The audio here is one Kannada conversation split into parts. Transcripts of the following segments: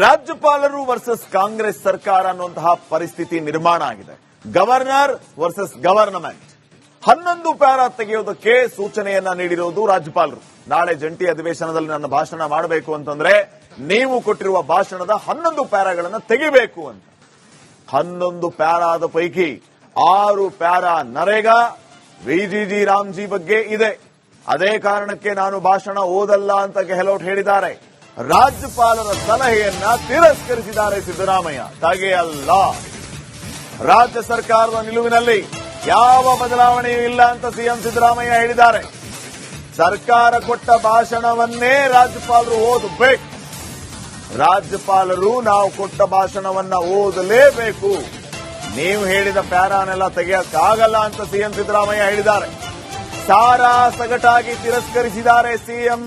ರಾಜ್ಯಪಾಲರು ವರ್ಸಸ್ ಕಾಂಗ್ರೆಸ್ ಸರ್ಕಾರ ಅನ್ನುವಂತಹ ಪರಿಸ್ಥಿತಿ ನಿರ್ಮಾಣ ಆಗಿದೆ. ಗವರ್ನರ್ ವರ್ಸಸ್ ಗವರ್ನಮೆಂಟ್ 11 ಪ್ಯಾರಾ ತೆಗೆಯೋದಕ್ಕೆ ಸೂಚನೆಯನ್ನ ನೀಡಿರುವುದು ರಾಜ್ಯಪಾಲರು. ನಾಳೆ ಜಂಟಿ ಅಧಿವೇಶನದಲ್ಲಿ ನನ್ನ ಭಾಷಣ ಮಾಡಬೇಕು ಅಂತಂದ್ರೆ ನೀವು ಕೊಟ್ಟಿರುವ ಭಾಷಣದ 11 ಪ್ಯಾರಾಗಳನ್ನು ತೆಗಿಬೇಕು ಅಂತ. 11 ಪ್ಯಾರಾದ ಪೈಕಿ 6 ಪ್ಯಾರಾ ನರೇಗಾ ವಿಜಿಜಿ ರಾಮ್ಜಿ ಬಗ್ಗೆ ಇದೆ. ಅದೇ ಕಾರಣಕ್ಕೆ ನಾನು ಭಾಷಣ ಓದಲ್ಲ ಅಂತ ಗೆಹ್ಲೋಟ್ ಹೇಳಿದ್ದಾರೆ. ರಾಜ್ಯಪಾಲರ ಸಲಹೆಯನ್ನ ತಿರಸ್ಕರಿಸಿದ್ದಾರೆ ಸಿದ್ದರಾಮಯ್ಯ. ತಾಗೆ ಅಲ್ಲ, ರಾಜ್ಯ ಸರ್ಕಾರದ ನಿಲುವಿನಲ್ಲಿ ಯಾವ ಬದಲಾವಣೆಯೂ ಇಲ್ಲ ಅಂತ ಸಿಎಂ ಸಿದ್ದರಾಮಯ್ಯ ಹೇಳಿದ್ದಾರೆ. ಸರ್ಕಾರ ಕೊಟ್ಟ ಭಾಷಣವನ್ನೇ ರಾಜ್ಯಪಾಲರು ಓದಬೇಕು. ರಾಜ್ಯಪಾಲರು ನಾವು ಕೊಟ್ಟ ಭಾಷಣವನ್ನ ಓದಲೇಬೇಕು. ನೀವು ಹೇಳಿದ ಪ್ಯಾರಾನೆಲ್ಲ ತೆಗೆಯಕ್ಕಾಗಲ್ಲ ಅಂತ ಸಿಎಂ ಸಿದ್ದರಾಮಯ್ಯ ಹೇಳಿದ್ದಾರೆ. ಸಾರಾ ಸಗಟಾಗಿ ತಿರಸ್ಕರಿಸಿದ್ದಾರೆ ಸಿಎಂ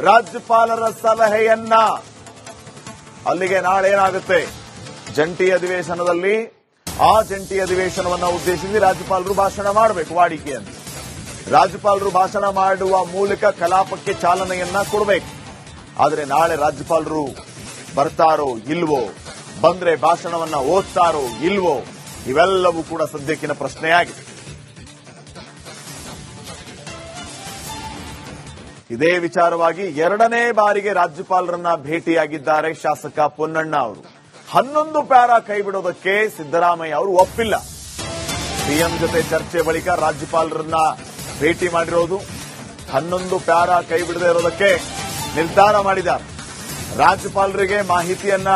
ರಾಜ್ಯಪಾಲರ ಸಲಹೆಯನ್ನ. ಅಲ್ಲಿಗೆ ನಾಳೆ ಏನಾಗುತ್ತೆ, ಜಂಟಿ ಅಧಿವೇಶನದಲ್ಲಿ ಆ ಜಂಟಿ ಅಧಿವೇಶನವನ್ನ ಉದ್ದೇಶಿಸಿ ರಾಜ್ಯಪಾಲರು ಭಾಷಣ ಮಾಡಬೇಕು ವಾಡಿಕೆ ಅಂತ. ರಾಜ್ಯಪಾಲರು ಭಾಷಣ ಮಾಡುವ ಮೂಲಕ ಕಲಾಪಕ್ಕೆ ಚಾಲನೆಯನ್ನ ಕೊಡಬೇಕು. ಆದರೆ ನಾಳೆ ರಾಜ್ಯಪಾಲರು ಬರ್ತಾರೋ ಇಲ್ವೋ, ಬಂದ್ರೆ ಭಾಷಣವನ್ನ ಓದ್ತಾರೋ ಇಲ್ವೋ, ಇವೆಲ್ಲವೂ ಕೂಡ ಸದ್ಯಕ್ಕಿನ ಪ್ರಶ್ನೆಯಾಗಿದೆ. ಇದೇ ವಿಚಾರವಾಗಿ 2ನೇ ಬಾರಿಗೆ ರಾಜ್ಯಪಾಲರನ್ನ ಭೇಟಿಯಾಗಿದ್ದಾರೆ ಶಾಸಕ ಪೊನ್ನಣ್ಣ ಅವರು. 11 ಪ್ಯಾರಾ ಕೈಬಿಡೋದಕ್ಕೆ ಸಿದ್ದರಾಮಯ್ಯ ಅವರು ಒಪ್ಪಿಲ್ಲ. ಸಿಎಂ ಜೊತೆ ಚರ್ಚೆ ಬಳಿಕ ರಾಜ್ಯಪಾಲರನ್ನ ಭೇಟಿ ಮಾಡಿರೋದು. 11 ಪ್ಯಾರಾ ಕೈಬಿಡದೇ ಇರೋದಕ್ಕೆ ನಿರ್ಧಾರ ಮಾಡಿದ್ದಾರೆ. ರಾಜ್ಯಪಾಲರಿಗೆ ಮಾಹಿತಿಯನ್ನ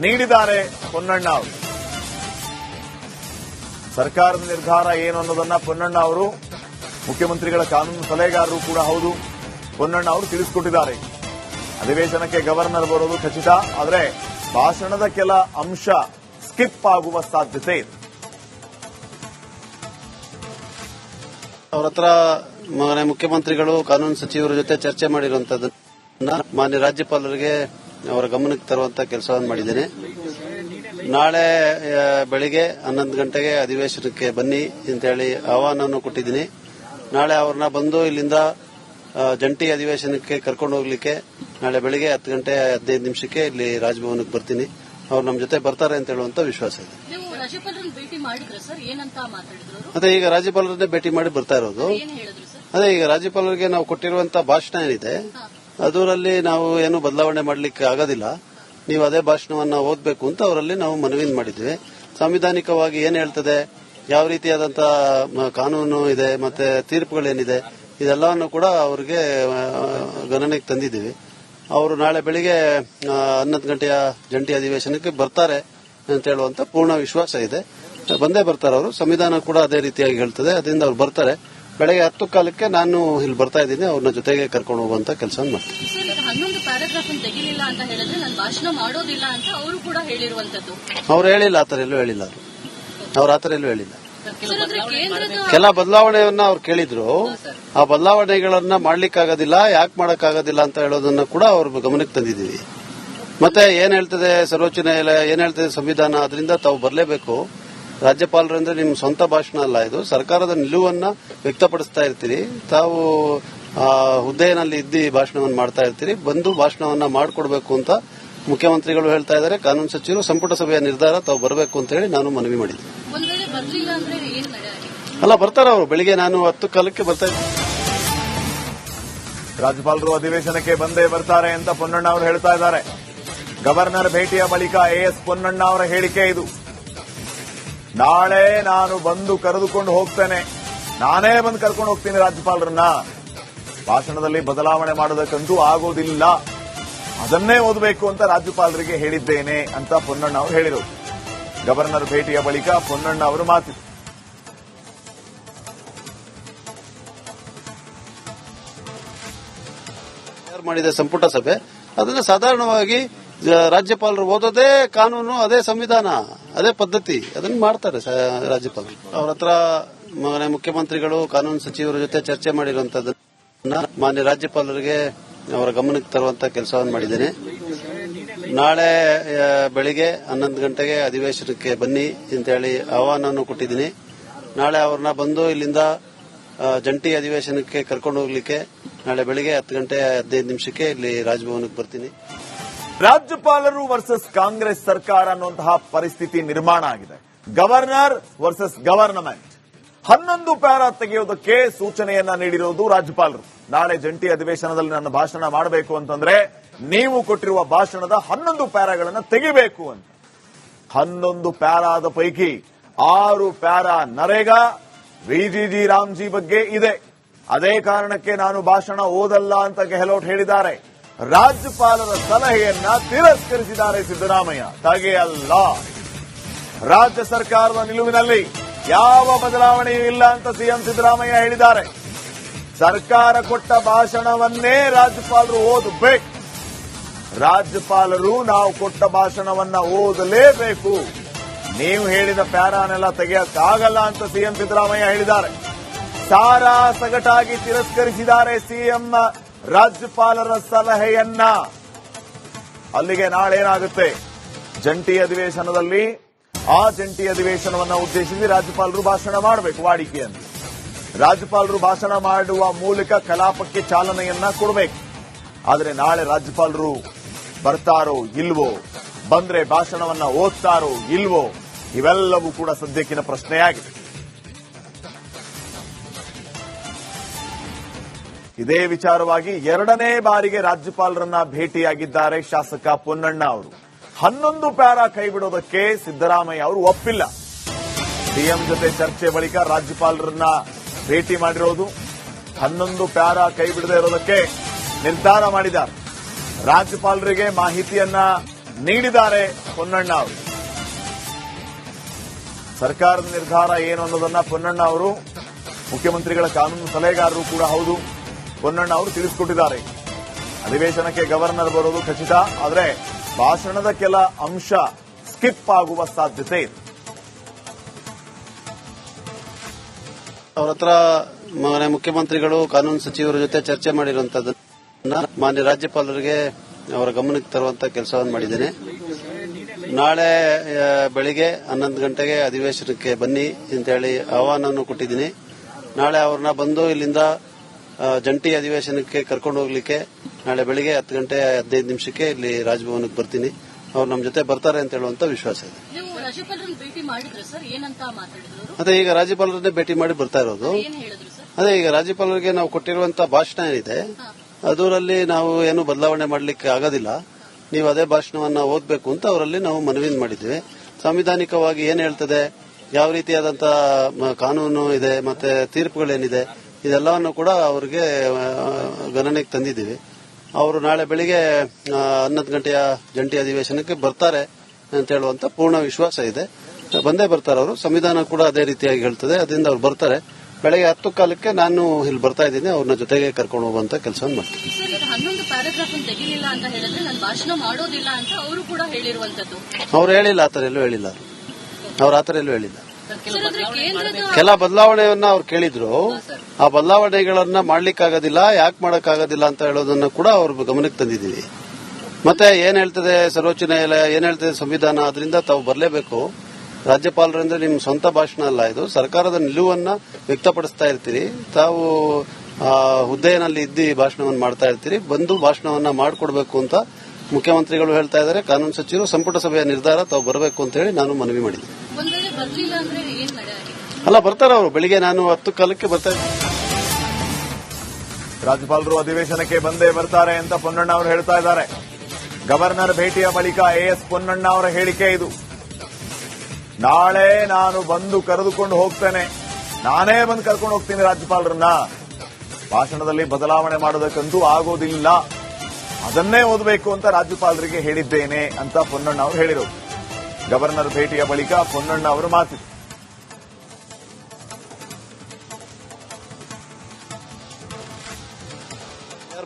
ನೀಡಿದ್ದಾರೆ ಪೊನ್ನಣ್ಣ ಅವರು. ಸರ್ಕಾರದ ನಿರ್ಧಾರ ಏನು ಅನ್ನೋದನ್ನ ಪೊನ್ನಣ್ಣ ಅವರು, ಮುಖ್ಯಮಂತ್ರಿಗಳ ಕಾನೂನು ಸಲಹೆಗಾರರು ಕೂಡ ಹೌದು, ಪೊನ್ನಣ್ಣ ಅವರು ತಿಳಿಸಿಕೊಟ್ಟಿದ್ದಾರೆ. ಅಧಿವೇಶನಕ್ಕೆ ಗವರ್ನರ್ ಬರೋದು ಖಚಿತ, ಆದರೆ ಭಾಷಣದ ಕೆಲ ಅಂಶ ಸ್ಕಿಪ್ ಆಗುವ ಸಾಧ್ಯತೆ ಇದೆ. ಅವರ ಹತ್ರ ಮುಖ್ಯಮಂತ್ರಿಗಳು ಕಾನೂನು ಸಚಿವರ ಜೊತೆ ಚರ್ಚೆ ಮಾಡಿರುವಂತದ್ದನ್ನ ಮಾನ್ಯ ರಾಜ್ಯಪಾಲರಿಗೆ ಅವರ ಗಮನಕ್ಕೆ ತರುವಂತ ಕೆಲಸವನ್ನು ಮಾಡಿದ್ದೇನೆ. ನಾಳೆ ಬೆಳಿಗ್ಗೆ 11 ಗಂಟೆಗೆ ಅಧಿವೇಶನಕ್ಕೆ ಬನ್ನಿ ಅಂತ ಹೇಳಿ ಆಹ್ವಾನವನ್ನು ಕೊಟ್ಟಿದ್ದೀನಿ. ನಾಳೆ ಅವ್ರನ್ನ ಬಂದು ಇಲ್ಲಿಂದ ಜಂಟಿ ಅಧಿವೇಶನಕ್ಕೆ ಕರ್ಕೊಂಡು ಹೋಗ್ಲಿಕ್ಕೆ ನಾಳೆ ಬೆಳಿಗ್ಗೆ 10 ಗಂಟೆ 15 ನಿಮಿಷಕ್ಕೆ ಇಲ್ಲಿ ರಾಜಭವನಕ್ಕೆ ಬರ್ತೀನಿ. ಅವ್ರು ನಮ್ಮ ಜೊತೆ ಬರ್ತಾರೆ ಅಂತ ಹೇಳುವಂತ ವಿಶ್ವಾಸ ಇದೆ. ಅದೇ ಈಗ ರಾಜ್ಯಪಾಲರನ್ನೇ ಭೇಟಿ ಮಾಡಿ ಬರ್ತಾ ಇರೋದು. ಅದೇ ಈಗ ರಾಜ್ಯಪಾಲರಿಗೆ ನಾವು ಕೊಟ್ಟಿರುವಂತಹ ಭಾಷಣ ಏನಿದೆ ಅದರಲ್ಲಿ ನಾವು ಏನು ಬದಲಾವಣೆ ಮಾಡಲಿಕ್ಕೆ ಆಗೋದಿಲ್ಲ. ನೀವು ಅದೇ ಭಾಷಣವನ್ನ ಓದಬೇಕು ಅಂತ ಅವರಲ್ಲಿ ನಾವು ಮನವಿ ಮಾಡಿದ್ವಿ. ಸಾಂವಿಧಾನಿಕವಾಗಿ ಏನ್ ಹೇಳ್ತದೆ, ಯಾವ ರೀತಿಯಾದಂತಹ ಕಾನೂನು ಇದೆ, ಮತ್ತೆ ತೀರ್ಪುಗಳೇನಿದೆ, ಇದೆಲ್ಲವನ್ನು ಕೂಡ ಅವರಿಗೆ ಗಣನೆಗೆ ತಂದಿದ್ದೀವಿ. ಅವರು ನಾಳೆ ಬೆಳಿಗ್ಗೆ 11 ಗಂಟೆಯ ಜಂಟಿ ಅಧಿವೇಶನಕ್ಕೆ ಬರ್ತಾರೆ ಅಂತ ಹೇಳುವಂತ ಪೂರ್ಣ ವಿಶ್ವಾಸ ಇದೆ. ಬಂದೇ ಬರ್ತಾರೆ ಅವರು. ಸಂವಿಧಾನ ಕೂಡ ಅದೇ ರೀತಿಯಾಗಿ ಹೇಳ್ತದೆ. ಅದರಿಂದ ಅವ್ರು ಬರ್ತಾರೆ. ಬೆಳಗ್ಗೆ 10 ಕಾಲಕ್ಕೆ ನಾನು ಇಲ್ಲಿ ಬರ್ತಾ ಇದ್ದೀನಿ. ಅವ್ರನ್ನ ಜೊತೆಗೆ ಕರ್ಕೊಂಡು ಹೋಗುವಂತ ಕೆಲಸ ಮಾಡ್ತೀನಿ. 11 ಪ್ಯಾರಾಗ್ರಾಫ್ ತೆಗಿಲಿಲ್ಲ ಅಂತ ಹೇಳಿದ್ರೆ ನಾನು ಭಾಷಣ ಮಾಡೋದಿಲ್ಲ ಅಂತ ಅವರು ಕೂಡ ಹೇಳಿರುವಂತದ್ದು. ಅವ್ರು ಹೇಳಿಲ್ಲ, ಆತರ ಎಲ್ಲೂ ಹೇಳಿಲ್ಲ. ಅವ್ರು ಆತರ ಎಲ್ಲೂ ಹೇಳಿಲ್ಲ. ಕೆಲ ಬದಲಾವಣೆಯನ್ನ ಅವ್ರು ಕೇಳಿದ್ರು. ಆ ಬದಲಾವಣೆಗಳನ್ನ ಮಾಡ್ಲಿಕ್ಕಾಗೋದಿಲ್ಲ, ಯಾಕೆ ಮಾಡಕ್ಕಾಗೋದಿಲ್ಲ ಅಂತ ಹೇಳೋದನ್ನ ಕೂಡ ಅವ್ರ ಗಮನಕ್ಕೆ ತಂದಿದ್ದೀವಿ. ಮತ್ತೆ ಏನ್ ಹೇಳ್ತದೆ ಸರ್ವೋಚ್ಚ ನ್ಯಾಯಾಲಯ, ಏನ್ ಹೇಳ್ತದೆ ಸಂವಿಧಾನ, ಅದರಿಂದ ತಾವು ಬರಲೇಬೇಕು. ರಾಜ್ಯಪಾಲರಂದ್ರೆ ನಿಮ್ ಸ್ವಂತ ಭಾಷಣ ಅಲ್ಲ, ಇದು ಸರ್ಕಾರದ ನಿಲುವನ್ನ ವ್ಯಕ್ತಪಡಿಸ್ತಾ ಇರ್ತೀರಿ. ತಾವು ಹುದ್ದೆಯಲ್ಲಿ ಇದ್ದು ಭಾಷಣವನ್ನು ಮಾಡ್ತಾ ಇರ್ತೀರಿ. ಬಂದು ಭಾಷಣವನ್ನ ಮಾಡಿಕೊಡ್ಬೇಕು ಅಂತ ಮುಖ್ಯಮಂತ್ರಿಗಳು ಹೇಳ್ತಾ ಇದ್ದಾರೆ. ಕಾನೂನು ಸಚಿವರು ಸಂಪುಟ ಸಭೆಯ ನಿರ್ಧಾರ ತಾವು ಬರಬೇಕು ಅಂತ ಹೇಳಿ ನಾನು ಮನವಿ ಮಾಡಿದ್ದೆ. ಅಲ್ಲ, ಬರ್ತಾರೆ ಅವರು. ಬೆಳಿಗ್ಗೆ ನಾನು 10 ಕಾಲಕ್ಕೆ ಬರ್ತಾ ಇದ್ದೀನಿ. ರಾಜ್ಯಪಾಲರು ಅಧಿವೇಶನಕ್ಕೆ ಬಂದೇ ಬರ್ತಾರೆ ಅಂತ ಪೊನ್ನಣ್ಣ ಅವರು ಹೇಳ್ತಾ ಇದ್ದಾರೆ. ಗವರ್ನರ್ ಭೇಟಿಯ ಬಳಿಕ ಎಎಸ್ ಪೊನ್ನಣ್ಣ ಅವರ ಹೇಳಿಕೆ ಇದು. ನಾಳೆ ನಾನು ಬಂದು ಕರೆದುಕೊಂಡು ಹೋಗ್ತೇನೆ, ನಾನೇ ಬಂದು ಕರ್ಕೊಂಡು ಹೋಗ್ತೀನಿ ರಾಜ್ಯಪಾಲರನ್ನ. ಭಾಷಣದಲ್ಲಿ ಬದಲಾವಣೆ ಮಾಡೋದಕ್ಕಂತೂ ಆಗೋದಿಲ್ಲ, ಅದನ್ನೇ ಓದಬೇಕು ಅಂತ ರಾಜ್ಯಪಾಲರಿಗೆ ಹೇಳಿದ್ದೇನೆ ಅಂತ ಪೊನ್ನಣ್ಣ ಅವರು ಹೇಳಿದರು. ಗವರ್ನರ್ ಭೇಟಿಯ ಬಳಿಕ ಪೊನ್ನಣ್ಣ ಅವರು ಮಾತಿದ್ರು. ಮಾಡಿದ ಸಂಪುಟ ಸಭೆ ಅದನ್ನ ಸಾಧಾರಣವಾಗಿ ರಾಜ್ಯಪಾಲರು ಓದೋದೇ ಕಾನೂನು, ಅದೇ ಸಂವಿಧಾನ, ಅದೇ ಪದ್ಧತಿ, ಅದನ್ನ ಮಾಡ್ತಾರೆ ರಾಜ್ಯಪಾಲರು. ಅವರ ಹತ್ರ ಮುಖ್ಯಮಂತ್ರಿಗಳು ಕಾನೂನು ಸಚಿವರ ಜೊತೆ ಚರ್ಚೆ ಮಾಡಿರುವಂತದ್ದನ್ನ ಮಾನ್ಯ ರಾಜ್ಯಪಾಲರಿಗೆ ಅವರ ಗಮನಕ್ಕೆ ತರುವಂತ ಕೆಲಸವನ್ನು ಮಾಡಿದ್ದೇನೆ. ನಾಳೆ ಬೆಳಿಗ್ಗೆ 11 ಗಂಟೆಗೆ ಅಧಿವೇಶನಕ್ಕೆ ಬನ್ನಿ ಅಂತ ಹೇಳಿ ಆಹ್ವಾನವನ್ನು ಕೊಟ್ಟಿದ್ದೀನಿ. ನಾಳೆ ಅವ್ರನ್ನ ಬಂದು ಇಲ್ಲಿಂದ ಜಂಟಿ ಅಧಿವೇಶನಕ್ಕೆ ಕರ್ಕೊಂಡು ಹೋಗ್ಲಿಕ್ಕೆ ನಾಳೆ ಬೆಳಿಗ್ಗೆ 10 ಗಂಟೆ 15 ನಿಮಿಷಕ್ಕೆ ಇಲ್ಲಿ ರಾಜಭವನಕ್ಕೆ ಬರ್ತೀನಿ. ರಾಜ್ಯಪಾಲರು ವರ್ಸಸ್ ಕಾಂಗ್ರೆಸ್ ಸರ್ಕಾರ ಅನ್ನುವಂತಹ ಪರಿಸ್ಥಿತಿ ನಿರ್ಮಾಣ ಆಗಿದೆ. Governor versus government. 11 ಪ್ಯಾರಾ ತೆಗೆಯೋದಕ್ಕೆ ಸೂಚನೆಯನ್ನ ನೀಡಿರುವುದು ರಾಜ್ಯಪಾಲರು. ನಾಳೆ ಜಂಟಿ ಅಧಿವೇಶನದಲ್ಲಿ ನನ್ನ ಭಾಷಣ ಮಾಡಬೇಕು ಅಂತಂದ್ರೆ ನೀವು ಕೊಟ್ಟಿರುವ ಭಾಷಣದ 11 ಪ್ಯಾರಾಗಳನ್ನ ತೆಗಿಬೇಕು ಅಂತ. 11 ಪ್ಯಾರಾದ ಪೈಕಿ 6 ಪ್ಯಾರಾ ನರೇಗಾ ವಿಜಿಜಿ ರಾಮ್ಜಿ ಬಗ್ಗೆ ಇದೆ. ಅದೇ ಕಾರಣಕ್ಕೆ ನಾನು ಭಾಷಣ ಓದಲ್ಲ ಅಂತ ಗೆಹ್ಲೋಟ್ ಹೇಳಿದ್ದಾರೆ. ರಾಜ್ಯಪಾಲರ ಸಲಹೆಯನ್ನ ತಿರಸ್ಕರಿಸಿದ್ದಾರೆ ಸಿದ್ದರಾಮಯ್ಯ. ಹಾಗೆಯಲ್ಲ, ರಾಜ್ಯ ಸರ್ಕಾರದ ನಿಲುವಿನಲ್ಲಿ ಯಾವ ಬದಲಾವಣೆಯೂ ಇಲ್ಲ ಅಂತ ಸಿಎಂ ಸಿದ್ದರಾಮಯ್ಯ ಹೇಳಿದ್ದಾರೆ. ಸರ್ಕಾರ ಕೊಟ್ಟ ಭಾಷಣವನ್ನೇ ರಾಜ್ಯಪಾಲರು ಓದಬೇಕು. ರಾಜ್ಯಪಾಲರು ನಾವು ಕೊಟ್ಟ ಭಾಷಣವನ್ನ ಓದಲೇಬೇಕು. ನೀವು ಹೇಳಿದ ಪ್ಯಾರಾನೆಲ್ಲ ತೆಗೆಯಕ್ಕಾಗಲ್ಲ ಅಂತ ಸಿಎಂ ಸಿದ್ದರಾಮಯ್ಯ ಹೇಳಿದ್ದಾರೆ. ಸಾರಾ ಸಗಟಾಗಿ ತಿರಸ್ಕರಿಸಿದ್ದಾರೆ ಸಿಎಂ ರಾಜ್ಯಪಾಲರ ಸಲಹೆಯನ್ನ. ಅಲ್ಲಿಗೆ ನಾಳೆ ಏನಾಗುತ್ತೆ, ಜಂಟಿ ಅಧಿವೇಶನದಲ್ಲಿ ಆ ಜಂಟಿ ಅಧಿವೇಶನವನ್ನ ಉದ್ದೇಶಿಸಿ ರಾಜ್ಯಪಾಲರು ಭಾಷಣ ಮಾಡಬೇಕು. ವಾಡಿಕೆಯನ್ನು ರಾಜ್ಯಪಾಲರು ಭಾಷಣ ಮಾಡುವ ಮೂಲಕ ಕಲಾಪಕ್ಕೆ ಚಾಲನೆಯನ್ನ ಕೊಡಬೇಕು. ಆದರೆ ನಾಳೆ ರಾಜ್ಯಪಾಲರು ಬರ್ತಾರೋ ಇಲ್ವೋ, ಬಂದ್ರೆ ಭಾಷಣವನ್ನ ಓದ್ತಾರೋ ಇಲ್ವೋ, ಇವೆಲ್ಲವೂ ಕೂಡ ಸದ್ಯಕ್ಕಿನ ಪ್ರಶ್ನೆಯಾಗಿದೆ. ಇದೇ ವಿಚಾರವಾಗಿ 2ನೇ ಬಾರಿಗೆ ರಾಜ್ಯಪಾಲರನ್ನ ಭೇಟಿಯಾಗಿದ್ದಾರೆ ಶಾಸಕ ಪೊನ್ನಣ್ಣ ಅವರು. 11 ಪ್ಯಾರಾ ಕೈಬಿಡೋದಕ್ಕೆ ಸಿದ್ದರಾಮಯ್ಯ ಅವರು ಒಪ್ಪಿಲ್ಲ. ಸಿಎಂ ಜೊತೆ ಚರ್ಚೆ ಬಳಿಕ ರಾಜ್ಯಪಾಲರನ್ನ ಭೇಟಿ ಮಾಡಿರೋದು. 11 ಪ್ಯಾರಾ ಕೈಬಿಡದೇ ಇರೋದಕ್ಕೆ ನಿರ್ಧಾರ ಮಾಡಿದ್ದಾರೆ. ರಾಜ್ಯಪಾಲರಿಗೆ ಮಾಹಿತಿಯನ್ನ ನೀಡಿದ್ದಾರೆ ಪೊನ್ನಣ್ಣ ಅವರು. ಸರ್ಕಾರದ ನಿರ್ಧಾರ ಏನು ಅನ್ನೋದನ್ನ ಪೊನ್ನಣ್ಣ ಅವರು, ಮುಖ್ಯಮಂತ್ರಿಗಳ ಕಾನೂನು ಸಲಹೆಗಾರರು ಕೂಡ ಹೌದು, ಪೊನ್ನಣ್ಣ ಅವರು ತಿಳಿಸಿಕೊಟ್ಟಿದ್ದಾರೆ. ಅಧಿವೇಶನಕ್ಕೆ ಗವರ್ನರ್ ಬರೋದು ಖಚಿತ, ಆದರೆ ಭಾಷಣದ ಕೆಲ ಅಂಶ ಸ್ಕಿಪ್ ಆಗುವ ಸಾಧ್ಯತೆ ಇದೆ. ಅವ್ರ ಹತ್ರ ಮುಖ್ಯಮಂತ್ರಿಗಳು ಕಾನೂನು ಸಚಿವರ ಜೊತೆ ಚರ್ಚೆ ಮಾಡಿರುವಂತದ್ದನ್ನ ಮಾನ್ಯ ರಾಜ್ಯಪಾಲರಿಗೆ ಅವರ ಗಮನಕ್ಕೆ ತರುವಂತ ಕೆಲಸವನ್ನು ಮಾಡಿದ್ದೇನೆ. ನಾಳೆ ಬೆಳಿಗ್ಗೆ 11 ಗಂಟೆಗೆ ಅಧಿವೇಶನಕ್ಕೆ ಬನ್ನಿ ಅಂತ ಹೇಳಿ ಆಹ್ವಾನವನ್ನು ಕೊಟ್ಟಿದ್ದೀನಿ. ನಾಳೆ ಅವ್ರನ್ನ ಬಂದು ಇಲ್ಲಿಂದ ಜಂಟಿ ಅಧಿವೇಶನಕ್ಕೆ ಕರ್ಕೊಂಡು ಹೋಗ್ಲಿಕ್ಕೆ ನಾಳೆ ಬೆಳಿಗ್ಗೆ 10 ಗಂಟೆ 15 ನಿಮಿಷಕ್ಕೆ ಇಲ್ಲಿ ರಾಜಭವನಕ್ಕೆ ಬರ್ತೀನಿ. ಅವ್ರು ನಮ್ಮ ಜೊತೆ ಬರ್ತಾರೆ ಅಂತ ಹೇಳುವಂತ ವಿಶ್ವಾಸ ಇದೆ. ಅದೇ ಈಗ ರಾಜ್ಯಪಾಲರನ್ನೇ ಭೇಟಿ ಮಾಡಿ ಬರ್ತಾ ಇರೋದು. ಅದೇ ಈಗ ರಾಜ್ಯಪಾಲರಿಗೆ ನಾವು ಕೊಟ್ಟಿರುವಂತ ಭಾಷಣ ಏನಿದೆ ಅದರಲ್ಲಿ ನಾವು ಏನು ಬದಲಾವಣೆ ಮಾಡಲಿಕ್ಕೆ ಆಗೋದಿಲ್ಲ. ನೀವು ಅದೇ ಭಾಷಣವನ್ನ ಓದಬೇಕು ಅಂತ ಅವರಲ್ಲಿ ನಾವು ಮನವಿ ಮಾಡಿದ್ವಿ. ಸಾಂವಿಧಾನಿಕವಾಗಿ ಏನ್ ಹೇಳ್ತದೆ, ಯಾವ ರೀತಿಯಾದಂತಹ ಕಾನೂನು ಇದೆ, ಮತ್ತೆ ತೀರ್ಪುಗಳೇನಿದೆ, ಇದೆಲ್ಲವನ್ನು ಕೂಡ ಅವರಿಗೆ ಗಣನೆಗೆ ತಂದಿದ್ದೀವಿ. ಅವರು ನಾಳೆ ಬೆಳಿಗ್ಗೆ 11 ಗಂಟೆಯ ಜಂಟಿ ಅಧಿವೇಶನಕ್ಕೆ ಬರ್ತಾರೆ ಅಂತ ಹೇಳುವಂತ ಪೂರ್ಣ ವಿಶ್ವಾಸ ಇದೆ. ಬಂದೇ ಬರ್ತಾರೆ ಅವರು. ಸಂವಿಧಾನ ಕೂಡ ಅದೇ ರೀತಿಯಾಗಿ ಹೇಳ್ತದೆ. ಅದರಿಂದ ಅವ್ರು ಬರ್ತಾರೆ. ಬೆಳಗ್ಗೆ 10 ಕಾಲಕ್ಕೆ ನಾನು ಇಲ್ಲಿ ಬರ್ತಾ ಇದ್ದೀನಿ. ಅವ್ರನ್ನ ಜೊತೆಗೆ ಕರ್ಕೊಂಡು ಹೋಗುವಂತ ಕೆಲಸವನ್ನು ಮಾಡ್ತೀನಿ. 11 ಪ್ಯಾರಾಗ್ರಾಫ್ ತೆಗಿಲಿಲ್ಲ ಅಂತ ಹೇಳಿದ್ರೆ ನಾನು ಭಾಷಣ ಮಾಡೋದಿಲ್ಲ ಅಂತ ಅವರು ಕೂಡ ಹೇಳಿರುವಂತದ್ದು. ಅವ್ರು ಹೇಳಿಲ್ಲ, ಆತರ ಎಲ್ಲೂ ಹೇಳಿಲ್ಲ. ಅವ್ರು ಆತರ ಎಲ್ಲೂ ಹೇಳಿಲ್ಲ. ಕೆಲ ಬದಲಾವಣೆಯನ್ನ ಅವ್ರು ಕೇಳಿದ್ರು. ಆ ಬದಲಾವಣೆಗಳನ್ನ ಮಾಡ್ಲಿಕ್ಕಾಗೋದಿಲ್ಲ, ಯಾಕೆ ಮಾಡಕ್ಕಾಗೋದಿಲ್ಲ ಅಂತ ಹೇಳೋದನ್ನ ಕೂಡ ಅವ್ರ ಗಮನಕ್ಕೆ ತಂದಿದ್ದೀವಿ. ಮತ್ತೆ ಏನ್ ಹೇಳ್ತದೆ ಸರ್ವೋಚ್ಚ ನ್ಯಾಯಾಲಯ, ಏನ್ ಹೇಳ್ತದೆ ಸಂವಿಧಾನ, ಅದರಿಂದ ತಾವು ಬರಲೇಬೇಕು. ರಾಜ್ಯಪಾಲರಿಂದ ನಿಮ್ ಸ್ವಂತ ಭಾಷಣ ಅಲ್ಲ, ಇದು ಸರ್ಕಾರದ ನಿಲುವನ್ನ ವ್ಯಕ್ತಪಡಿಸ್ತಾ ಇರ್ತೀರಿ. ತಾವು ಹುದ್ದೆಯಲ್ಲಿ ಇದ್ದು ಭಾಷಣವನ್ನು ಮಾಡ್ತಾ ಇರ್ತೀರಿ. ಬಂದು ಭಾಷಣವನ್ನ ಮಾಡಿಕೊಡ್ಬೇಕು ಅಂತ ಮುಖ್ಯಮಂತ್ರಿಗಳು ಹೇಳ್ತಾ ಇದ್ದಾರೆ. ಕಾನೂನು ಸಚಿವರು ಸಂಪುಟ ಸಭೆಯ ನಿರ್ಧಾರ ತಾವು ಬರಬೇಕು ಅಂತ ಹೇಳಿ ನಾನು ಮನವಿ ಮಾಡಿದ್ದೆ. ಅಲ್ಲ, ಬರ್ತಾರೆ ಅವರು. ಬೆಳಿಗ್ಗೆ ನಾನು 10 ಕಾಲಕ್ಕೆ ಬರ್ತಾ ಇದ್ದೀನಿ. ರಾಜ್ಯಪಾಲರು ಅಧಿವೇಶನಕ್ಕೆ ಬಂದೇ ಬರ್ತಾರೆ ಅಂತ ಪೊನ್ನಣ್ಣ ಅವರು ಹೇಳ್ತಾ ಇದ್ದಾರೆ. ಗವರ್ನರ್ ಭೇಟಿಯ ಬಳಿಕ ಎಎಸ್ ಪೊನ್ನಣ್ಣ ಅವರ ಹೇಳಿಕೆ ಇದು. ನಾಳೆ ನಾನು ಬಂದು ಕರೆದುಕೊಂಡು ಹೋಗ್ತೇನೆ, ನಾನೇ ಬಂದು ಕರ್ಕೊಂಡು ಹೋಗ್ತೀನಿ ರಾಜ್ಯಪಾಲರನ್ನ. ಭಾಷಣದಲ್ಲಿ ಬದಲಾವಣೆ ಮಾಡೋದಕ್ಕಂತೂ ಆಗೋದಿಲ್ಲ, ಅದನ್ನೇ ಓದಬೇಕು ಅಂತ ರಾಜ್ಯಪಾಲರಿಗೆ ಹೇಳಿದ್ದೇನೆ ಅಂತ ಪೊನ್ನಣ್ಣ ಅವರು ಹೇಳಿದರು. ಗವರ್ನರ್ ಭೇಟಿಯ ಬಳಿಕ ಪೊನ್ನಣ್ಣ ಅವರು ಮಾತಿದ್ರು.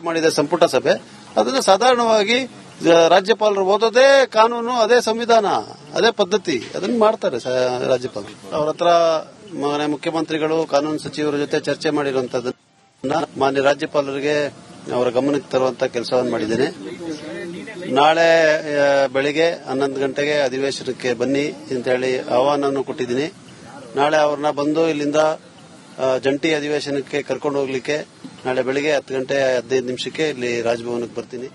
ಮಾಡಿದ ಸಂಪುಟ ಸಭೆ ಅದನ್ನು ಸಾಧಾರಣವಾಗಿ ರಾಜ್ಯಪಾಲರು ಓದೋದೇ ಕಾನೂನು, ಅದೇ ಸಂವಿಧಾನ, ಅದೇ ಪದ್ಧತಿ, ಅದನ್ನ ಮಾಡ್ತಾರೆ ರಾಜ್ಯಪಾಲರು. ಅವ್ರ ಹತ್ರ ಮುಖ್ಯಮಂತ್ರಿಗಳು ಕಾನೂನು ಸಚಿವರ ಜೊತೆ ಚರ್ಚೆ ಮಾಡಿರುವಂತದ್ದನ್ನ ಮಾನ್ಯ ರಾಜ್ಯಪಾಲರಿಗೆ ಅವರ ಗಮನಕ್ಕೆ ತರುವಂತ ಕೆಲಸವನ್ನು ಮಾಡಿದ್ದೇನೆ. ನಾಳೆ ಬೆಳಿಗ್ಗೆ 11 ಗಂಟೆಗೆ ಅಧಿವೇಶನಕ್ಕೆ ಬನ್ನಿ ಅಂತ ಹೇಳಿ ಆಹ್ವಾನವನ್ನು ಕೊಟ್ಟಿದ್ದೀನಿ. ನಾಳೆ ಅವ್ರನ್ನ ಬಂದು ಇಲ್ಲಿಂದ ಜಂಟಿ ಅಧಿವೇಶನಕ್ಕೆ ಕರ್ಕೊಂಡು ಹೋಗ್ಲಿಕ್ಕೆ ನಾಳೆ ಬೆಳಿಗ್ಗೆ 10 ಗಂಟೆ 15 ನಿಮಿಷಕ್ಕೆ ಇಲ್ಲಿ ರಾಜಭವನಕ್ಕೆ ಬರ್ತೀನಿ.